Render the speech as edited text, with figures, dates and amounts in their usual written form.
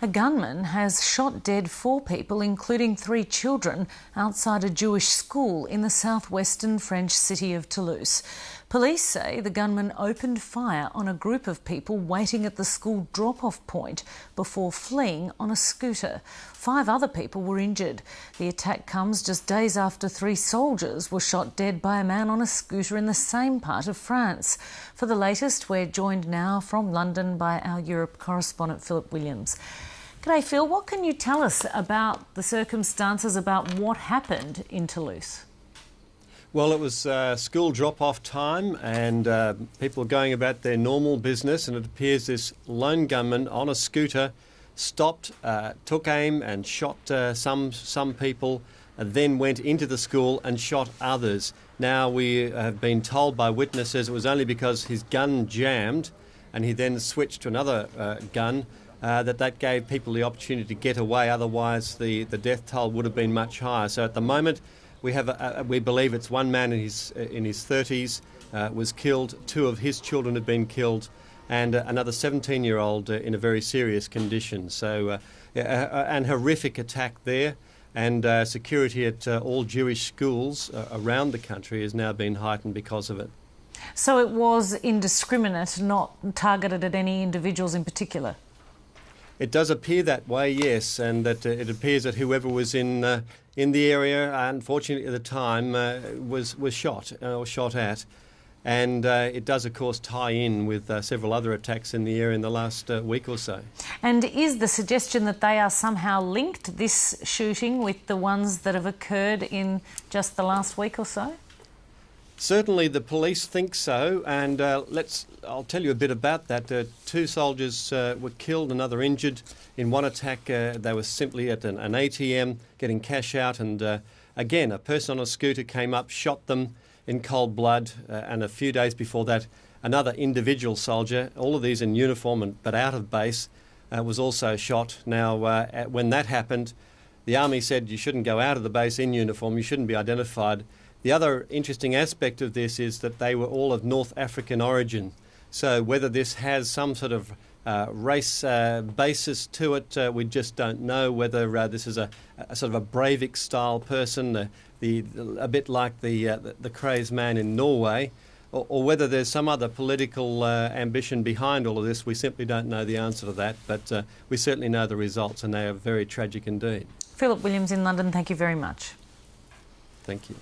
A gunman has shot dead 4 people, including 3 children, outside a Jewish school in the southwestern French city of Toulouse. Police say the gunman opened fire on a group of people waiting at the school drop-off point before fleeing on a scooter. 5 other people were injured. The attack comes just days after 3 soldiers were shot dead by a man on a scooter in the same part of France. For the latest, we're joined now from London by our Europe correspondent Philip Williams. G'day Phil, what can you tell us about the circumstances, about what happened in Toulouse? Well, it was school drop-off time and people were going about their normal business, and it appears this lone gunman on a scooter stopped, took aim and shot some people, and then went into the school and shot others. Now, we have been told by witnesses it was only because his gun jammed and he then switched to another gun that gave people the opportunity to get away. Otherwise, the death toll would have been much higher. So at the moment, we believe it's one man in his 30s was killed. 2 of his children have been killed, and another 17-year-old in a very serious condition. So an horrific attack there, and security at all Jewish schools around the country has now been heightened because of it. So it was indiscriminate, not targeted at any individuals in particular? It does appear that way, yes, and that it appears that whoever was in the area, unfortunately at the time, was shot or shot at, and it does, of course, tie in with several other attacks in the area in the last week or so. And is the suggestion that they are somehow linked, this shooting, with the ones that have occurred in just the last week or so? Certainly the police think so, and I'll tell you a bit about that. 2 soldiers were killed, another injured in one attack. They were simply at an ATM getting cash out, and again, a person on a scooter came up, shot them in cold blood, and a few days before that, another individual soldier, all of these in uniform but out of base, was also shot. Now, when that happened, the army said you shouldn't go out of the base in uniform, you shouldn't be identified. The other interesting aspect of this is that they were all of North African origin. So whether this has some sort of race basis to it, we just don't know. Whether this is a sort of a Breivik-style person, a bit like the crazed man in Norway, or whether there's some other political ambition behind all of this. We simply don't know the answer to that, but we certainly know the results, and they are very tragic indeed. Philip Williams in London, thank you very much. Thank you.